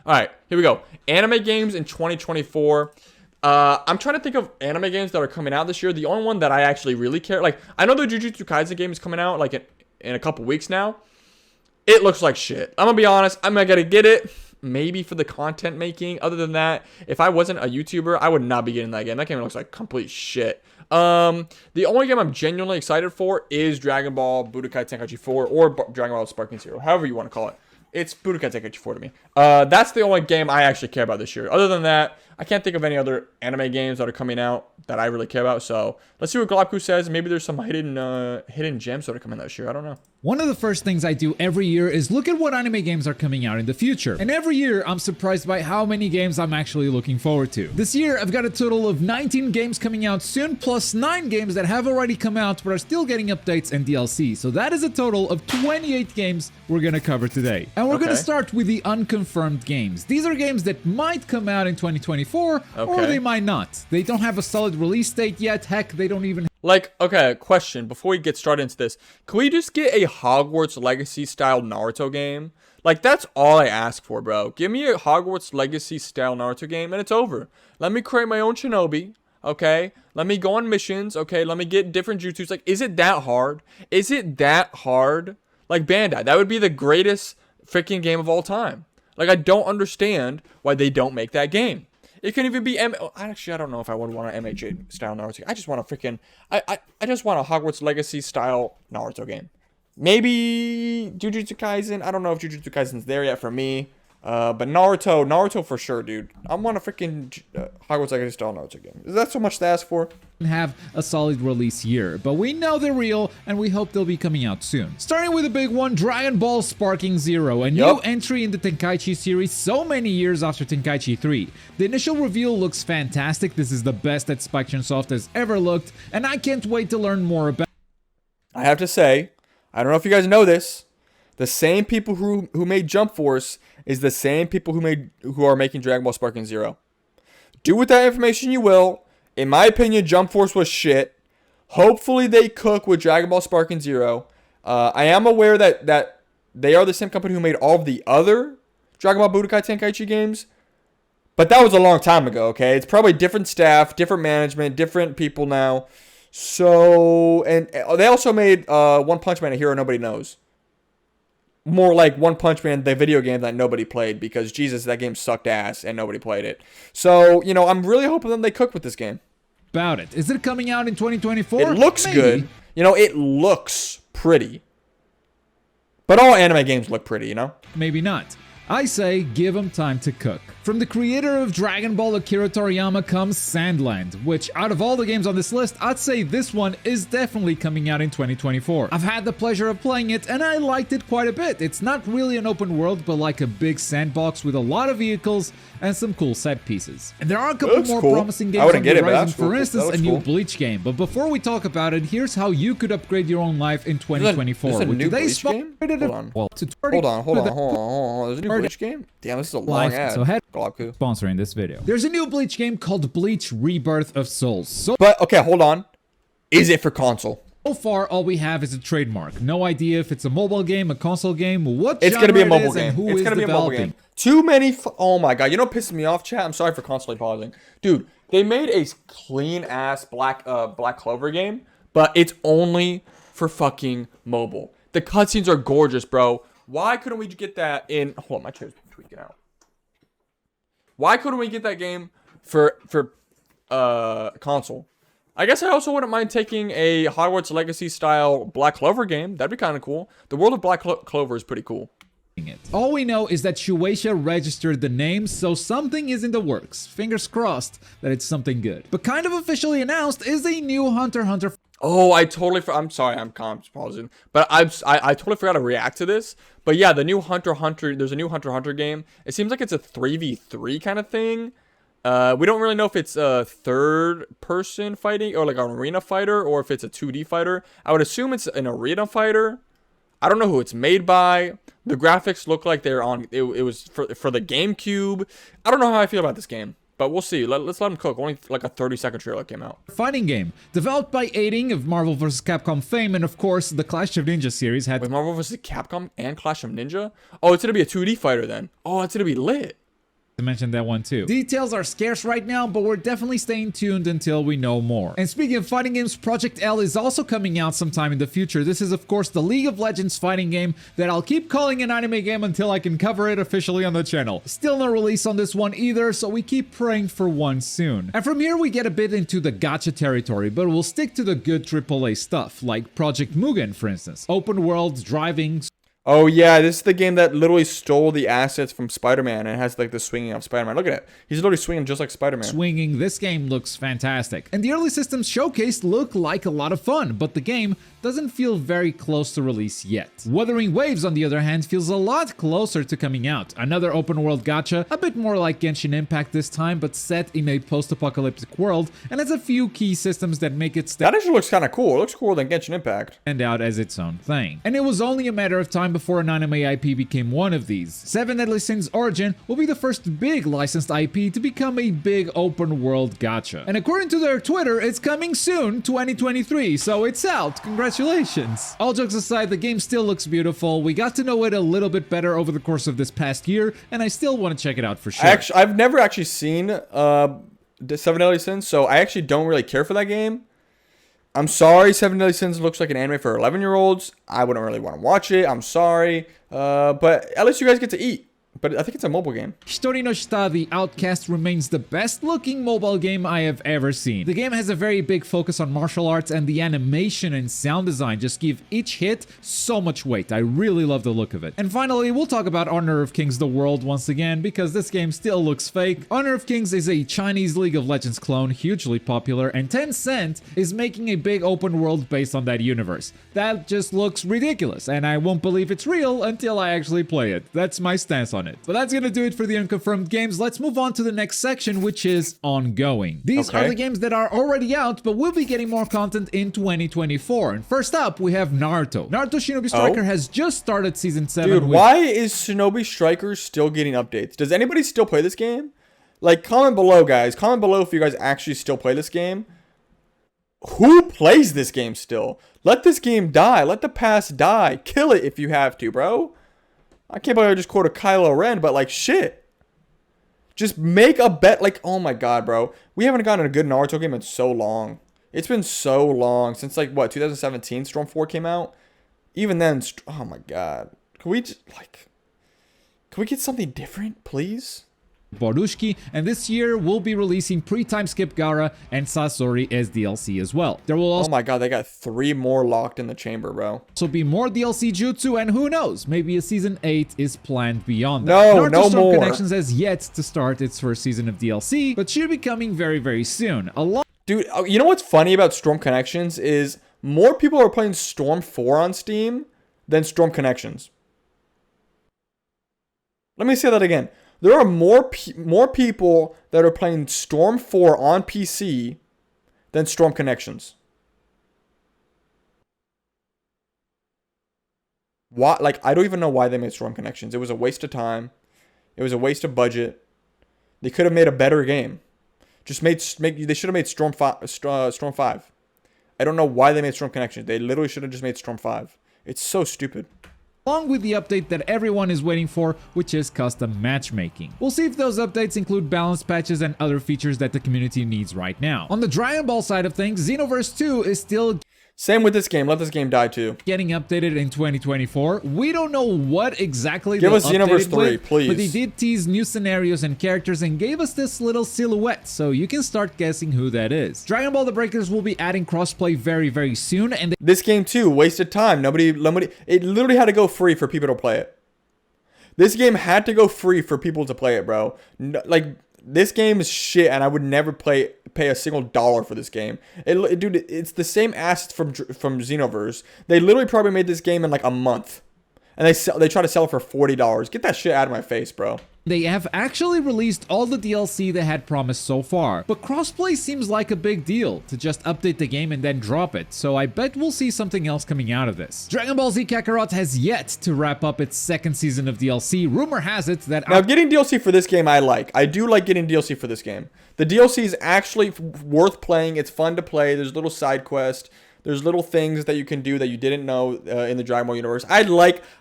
All right, here we go. Anime games in 2024. I'm trying to think of anime games that are coming out this year. The only one that I actually really care, like, I know the Jujutsu Kaisen game is coming out, like, in a couple weeks now. It looks like shit. I'm gonna be honest. I'm not gonna get it. Maybe for the content making. Other than that, if I wasn't a YouTuber, I would not be getting that game. That game looks like complete shit. The only game I'm genuinely excited for is Dragon Ball Budokai Tenkaichi 4 or Dragon Ball Sparking Zero, however you want to call it. It's Budokai Tenkaichi 4 to me. That's the only game I actually care about this year. Other than that, I can't think of any other anime games that are coming out that I really care about. So let's see what Globku says. Maybe there's some hidden gems that are coming out this year. I don't know. One of the first things I do every year is look at what anime games are coming out in the future. And every year, I'm surprised by how many games I'm actually looking forward to. This year, I've got a total of 19 games coming out soon, plus 9 games that have already come out but are still getting updates and DLC. So that is a total of 28 games we're gonna cover today. And we're gonna start with the unconfirmed games. These are games that might come out in 2024, or they might not. They don't have a solid release date yet. Heck, they don't even... Like, okay, question. Before we get started into this, can we just get a Hogwarts Legacy style Naruto game? Like, that's all I ask for, bro. Give me a Hogwarts Legacy style Naruto game and it's over. Let me create my own shinobi, okay? Let me go on missions, okay? Let me get different jutsus. Like, is it that hard? Is it that hard? Like, Bandai, that would be the greatest freaking game of all time. Like, I don't understand why they don't make that game. It can even be actually, I don't know if I would want an MHA style Naruto. I just want a freaking I just want a Hogwarts Legacy style Naruto game. Maybe Jujutsu Kaisen. I don't know if Jujutsu Kaisen's there yet for me. But Naruto for sure, dude. I want a freaking Hogwarts Legacy style Naruto game. Is that so much to ask for? Have a solid release year, but we know they're real and we hope they'll be coming out soon. Starting with a big one, Dragon Ball Sparking Zero, a new entry in the Tenkaichi series so many years after Tenkaichi 3. The initial reveal looks fantastic. This is the best that Spike Chunsoft has ever looked, and I can't wait to learn more about. I have to say, I don't know if you guys know this, the same people who made Jump Force is the same people who are making Dragon Ball Sparking Zero. Do with that information you will. In my opinion, Jump Force was shit. Hopefully they cook with Dragon Ball Sparking Zero. I am aware that they are the same company who made all of the other Dragon Ball Budokai Tenkaichi games. But that was a long time ago, okay? It's probably different staff, different management, different people now. So, and they also made One Punch Man, a hero nobody knows. More like One Punch Man, the video game that nobody played, because Jesus, that game sucked ass and nobody played it. So, you know, I'm really hoping that they cook with this game. About it. Is it coming out in 2024? It looks good. You know, it looks pretty. But all anime games look pretty, you know? Maybe not. I say give them time to cook. From the creator of Dragon Ball, Akira Toriyama, comes Sandland, which out of all the games on this list, I'd say this one is definitely coming out in 2024. I've had the pleasure of playing it and I liked it quite a bit. It's not really an open world, but like a big sandbox with a lot of vehicles and some cool set pieces. And there are a couple more promising games on the horizon, for instance, a new Bleach game. But before we talk about it, here's how you could upgrade your own life in 2024. There's a new Bleach game? Hold on. There's a new Bleach game? Damn, this is a long ad. So head sponsoring this video. There's a new Bleach game called Bleach Rebirth of Souls. But, okay, hold on. Is it for console? So far, all we have is a trademark. No idea if it's a mobile game, a console game, what it's genre gonna be a it mobile is, game. and who It's is gonna be a mobile developing. game. Too many. Oh my god! You know what pisses me off, chat? I'm sorry for constantly pausing, dude. They made a clean ass Black Clover game, but it's only for fucking mobile. The cutscenes are gorgeous, bro. Why couldn't we get that in? Hold on, my chair's tweaking out. Why couldn't we get that game for console? I guess I also wouldn't mind taking a Hogwarts Legacy style Black Clover game. That'd be kind of cool. The world of Black Clover is pretty cool. All we know is that Shueisha registered the name, so something is in the works. Fingers crossed that it's something good. But kind of officially announced is a new Hunter x Hunter. Oh, I'm sorry, I'm pausing. But I totally forgot to react to this. But yeah, the new Hunter x Hunter, there's a new Hunter x Hunter game. It seems like it's a 3v3 kind of thing. We don't really know if it's a third-person fighting or like an arena fighter or if it's a 2D fighter. I would assume it's an arena fighter. I don't know who it's made by. The graphics look like they're on. It was for the GameCube. I don't know how I feel about this game, but we'll see. Let's let them cook. Only like a 30-second trailer came out. Fighting game developed by Aiding of Marvel vs. Capcom fame, and of course the Clash of Ninja series had. With Marvel vs. Capcom and Clash of Ninja. Oh, it's gonna be a 2D fighter then. Oh, it's gonna be lit. to mention that one too. Details are scarce right now, but we're definitely staying tuned until we know more. And speaking of fighting games, Project L is also coming out sometime in the future. This is of course the League of Legends fighting game that I'll keep calling an anime game until I can cover it officially on the channel. Still no release on this one either, so we keep praying for one soon. And from here we get a bit into the gacha territory, but we'll stick to the good AAA stuff, like Project Mugen for instance. Open world, driving. Oh yeah, this is the game that literally stole the assets from Spider-Man and has like the swinging of Spider-Man. Look at it. He's literally swinging just like Spider-Man. Swinging, this game looks fantastic. And the early systems showcased look like a lot of fun, but the game doesn't feel very close to release yet. Wuthering Waves, on the other hand, feels a lot closer to coming out. Another open world gacha, a bit more like Genshin Impact this time, but set in a post-apocalyptic world, and has a few key systems that make it that actually looks kind of cool. It looks cooler than Genshin Impact. Stand out as its own thing. And it was only a matter of time before an anime IP became one of these. Seven Deadly Sins Origin will be the first big licensed IP to become a big open world gacha. And according to their Twitter, it's coming soon, 2023, so it's out. Congratulations. All jokes aside, the game still looks beautiful. We got to know it a little bit better over the course of this past year, and I still want to check it out for sure. I've never actually seen the Seven Deadly Sins, so I actually don't really care for that game. I'm sorry, Seven Deadly Sins looks like an anime for 11-year-olds. I wouldn't really want to watch it. I'm sorry. But at least you guys get to eat. But I think it's a mobile game. Hitori no Shita, The Outcast, remains the best looking mobile game I have ever seen. The game has a very big focus on martial arts, and the animation and sound design just give each hit so much weight. I really love the look of it. And finally, we'll talk about Honor of Kings: The World once again, because this game still looks fake. Honor of Kings is a Chinese League of Legends clone, hugely popular, and Tencent is making a big open world based on that universe. That just looks ridiculous, and I won't believe it's real until I actually play it. That's my stance on it. But that's gonna do it for the Unconfirmed games. Let's move on to the next section, which is ongoing. These are the games that are already out, but we'll be getting more content in 2024. And first up, we have Naruto. Naruto Shinobi Striker has just started Season 7. Dude, why is Shinobi Striker still getting updates? Does anybody still play this game? Like, comment below, guys. Comment below if you guys actually still play this game. Who plays this game still? Let this game die. Let the past die. Kill it if you have to, bro. I can't believe I just quoted Kylo Ren, but like, shit. Just make a bet. Like, oh my god, bro. We haven't gotten a good Naruto game in so long. It's been so long since, like, what, 2017 Storm 4 came out? Even then, oh my god. Can we just, like, can we get something different, please? Borushki, and this year we'll be releasing pre-time skip Gaara and Sasori as DLC as well. There will also oh my god, they got 3 more locked in the chamber, bro. also be more DLC jutsu, and who knows, maybe a season 8 is planned beyond that. No, Naruto no Storm more. Connections has yet to start its first season of DLC, but should be coming very, very soon. Dude, you know what's funny about Storm Connections is more people are playing Storm 4 on Steam than Storm Connections. Let me say that again. There are more people that are playing Storm 4 on PC than Storm Connections. Why? Like, I don't even know why they made Storm Connections. It was a waste of time. It was a waste of budget. They could have made a better game. Just they should have made Storm 5. I don't know why they made Storm Connections. They literally should have just made Storm 5. It's so stupid. Along with the update that everyone is waiting for, which is custom matchmaking. We'll see if those updates include balance patches and other features that the community needs right now. On the Dragon Ball side of things, Xenoverse 2 is still same with this game. Let this game die too. getting updated in 2024. We don't know what exactly give they us Xenoverse updated 3, with, please. but they did tease new scenarios and characters and gave us this little silhouette, so you can start guessing who that is. Dragon Ball The Breakers will be adding crossplay very, very soon, and this game too, wasted time. Nobody, it literally had to go free for people to play it. This game had to go free for people to play it, bro. No, like, this game is shit, and I would never pay a single dollar for this game. Dude, it's the same assets from Xenoverse. They literally probably made this game in like a month, and they try to sell it for $40. Get that shit out of my face, bro. they have actually released all the DLC they had promised so far, but crossplay seems like a big deal to just update the game and then drop it, so I bet we'll see something else coming out of this. Dragon Ball Z Kakarot has yet to wrap up its second season of DLC. Rumor has it that... Now, getting DLC for this game I like. I do like getting DLC for this game. The DLC is actually worth playing. It's fun to play. There's a little side quest. There's little things that you can do that you didn't know in the Dragon Ball universe. I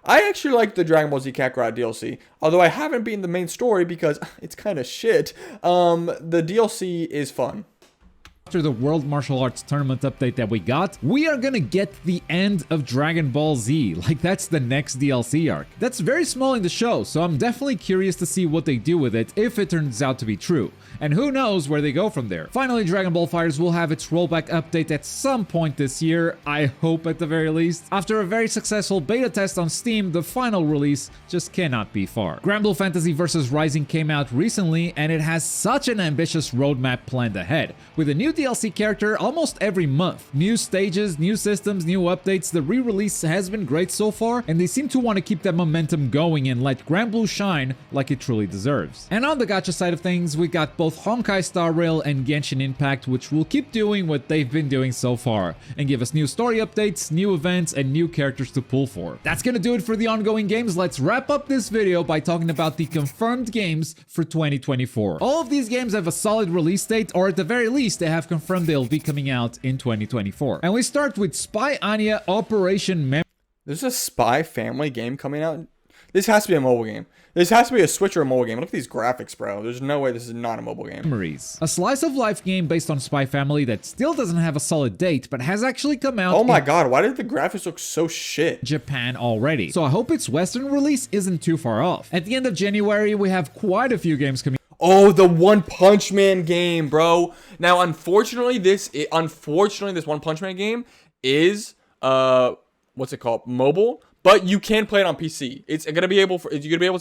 actually like the Dragon Ball Z Kakarot DLC, although I haven't beaten the main story because it's kind of shit. The DLC is fun. After the World Martial Arts Tournament update that we got, we are gonna get the end of Dragon Ball Z. Like, that's the next DLC arc. That's very small in the show, so I'm definitely curious to see what they do with it if it turns out to be true. And who knows where they go from there. Finally, Dragon Ball FighterZ will have its rollback update at some point this year, I hope at the very least. After a very successful beta test on Steam, the final release just cannot be far. Granblue Fantasy vs Rising came out recently, and it has such an ambitious roadmap planned ahead, with a new DLC character almost every month. New stages, new systems, new updates. The re-release has been great so far, and they seem to want to keep that momentum going and let Granblue shine like it truly deserves. And on the gacha side of things, we got both Honkai Star Rail and Genshin Impact, which will keep doing what they've been doing so far, and give us new story updates, new events, and new characters to pull for. That's gonna do it for the ongoing games. Let's wrap up this video by talking about the confirmed games for 2024. All of these games have a solid release date, or at the very least, they have confirmed they'll be coming out in 2024. And we start with Spy Anya Operation Memory. There's a Spy Family game coming out. This has to be a mobile game. This has to be a Switch or a mobile game. Look at these graphics, bro. There's no way this is not a mobile game. Memories. A slice of life game based on Spy Family that still doesn't have a solid date, but has actually come out. Oh my god, why did the graphics look so shit? Japan already. So I hope its Western release isn't too far off. At the end of January, we have quite a few games coming. Oh, the One Punch Man game, bro. Now, unfortunately, this One Punch Man game is what's it called? Mobile, but you can play it on PC. You're gonna be able to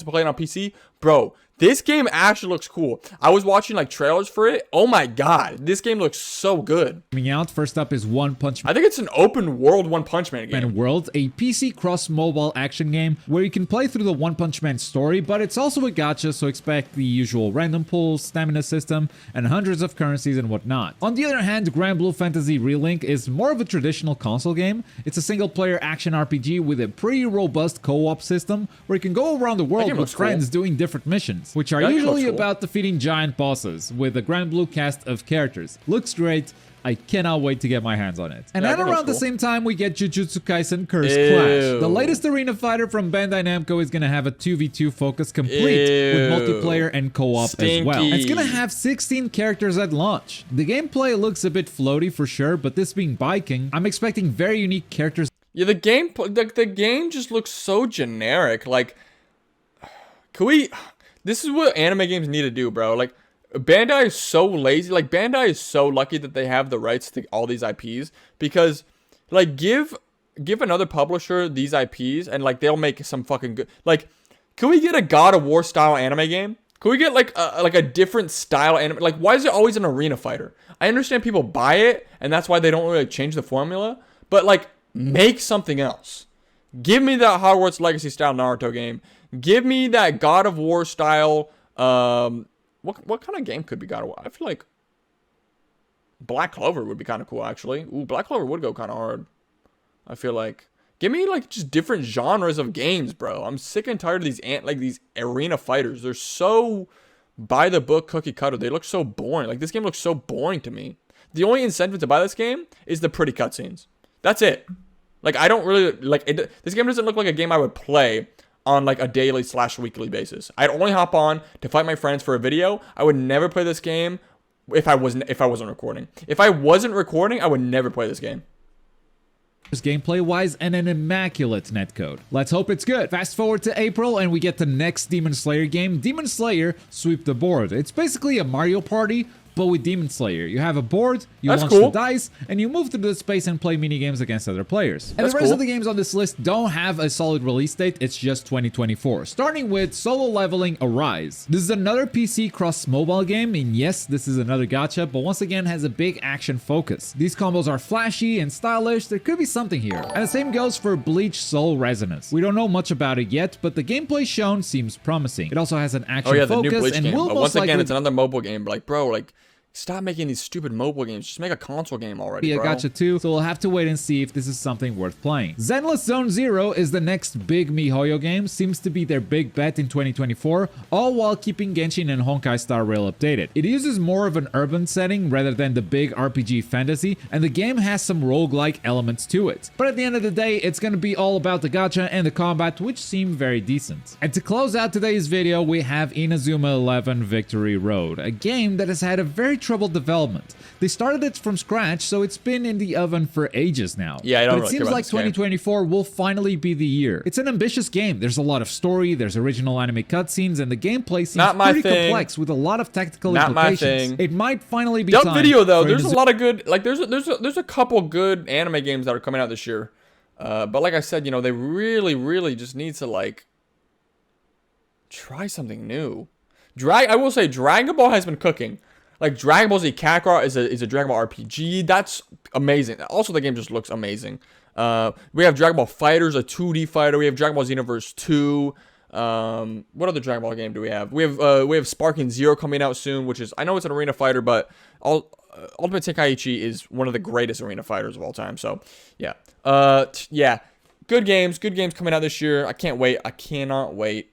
play it on PC, bro. This game actually looks cool. I was watching like trailers for it. Oh my god, this game looks so good. Coming out first up is One Punch Man. I think it's an open world One Punch Man game. World, a PC cross-mobile action game where you can play through the One Punch Man story, but it's also a gacha, so expect the usual random pulls, stamina system, and hundreds of currencies and whatnot. On the other hand, Granblue Fantasy Relink is more of a traditional console game. It's a single-player action RPG with a pretty robust co-op system where you can go around the world with friends doing different missions, which are usually about defeating giant bosses with a Granblue cast of characters. Looks great. I cannot wait to get my hands on it. And at around the same time, we get Jujutsu Kaisen Curse Clash. The latest arena fighter from Bandai Namco is going to have a 2v2 focus complete with multiplayer and co-op as well. It's going to have 16 characters at launch. The gameplay looks a bit floaty for sure, but this being biking, I'm expecting very unique characters. Yeah, the game just looks so generic. Like, this is what anime games need to do, bro. Like, Bandai is so lazy. Like, Bandai is so lucky that they have the rights to all these IPs, because, like, give another publisher these IPs and, like, they'll make some fucking good. Like, can we get a God of War style anime game? Can we get like a different style anime? Like, why is it always an arena fighter? I understand people buy it and that's why they don't really change the formula, but like, make something else. Give me that Hogwarts Legacy style Naruto game. Give me that God of War style. What kind of game could be God of War? I feel like Black Clover would be kind of cool, actually. Ooh, Black Clover would go kind of hard. I feel like. Give me like just different genres of games, bro. I'm sick and tired of these arena fighters. They're so by the book, cookie cutter. They look so boring. Like, this game looks so boring to me. The only incentive to buy this game is the pretty cutscenes. That's it. Like, I don't really like it. This game doesn't look like a game I would play on like a daily / weekly basis. I'd only hop on to fight my friends for a video. I would never play this game if I wasn't recording. If I wasn't recording, I would never play this game. Gameplay wise, and an immaculate netcode. Let's hope it's good. Fast forward to April and we get the next Demon Slayer game, Demon Slayer Sweep the Board. It's basically a Mario Party, but with Demon Slayer. You have a board, you launch the dice, and you move through the space and play minigames against other players. And the rest of the games on this list don't have a solid release date, it's just 2024. Starting with Solo Leveling Arise. This is another PC cross-mobile game, and yes, this is another gacha, but once again has a big action focus. These combos are flashy and stylish, there could be something here. And the same goes for Bleach Soul Resonance. We don't know much about it yet, but the gameplay shown seems promising. It also has an action focus, and will most once again, likely... it's another mobile game, but like, bro, like, Stop making these stupid mobile games. Just make a console game already, be a bro. gacha too, so we'll have to wait and see if this is something worth playing. Zenless Zone Zero is the next big MiHoYo game, seems to be their big bet in 2024, all while keeping Genshin and Honkai Star Rail updated. It uses more of an urban setting rather than the big RPG fantasy, and the game has some roguelike elements to it. But at the end of the day, it's gonna be all about the gacha and the combat, which seem very decent. And to close out today's video, we have Inazuma 11 Victory Road, a game that has had a very troubled development. They started it from scratch, so it's been in the oven for ages now. Yeah, I don't But it really seems care about like this game. 2024 will finally be the year. It's an ambitious game. There's a lot of story, there's original anime cutscenes, and the gameplay seems Not my pretty thing. complex with a lot of tactical Not my implications. thing. It might finally be Dub time video though. for There's a Inazuma- lot of good. Like there's a couple good anime games that are coming out this year. But like I said, you know, they really just need to like try something new. I will say Dragon Ball has been cooking. Like Dragon Ball Z Kakarot is a Dragon Ball RPG. That's amazing. Also, the game just looks amazing. We have Dragon Ball Fighters, a 2D fighter. We have Dragon Ball Xenoverse 2. What other Dragon Ball game do we have? We have Sparking Zero coming out soon, which is, I know it's an arena fighter, but Ultimate Tenkaichi is one of the greatest arena fighters of all time. So yeah, yeah, good games coming out this year. I can't wait. I cannot wait.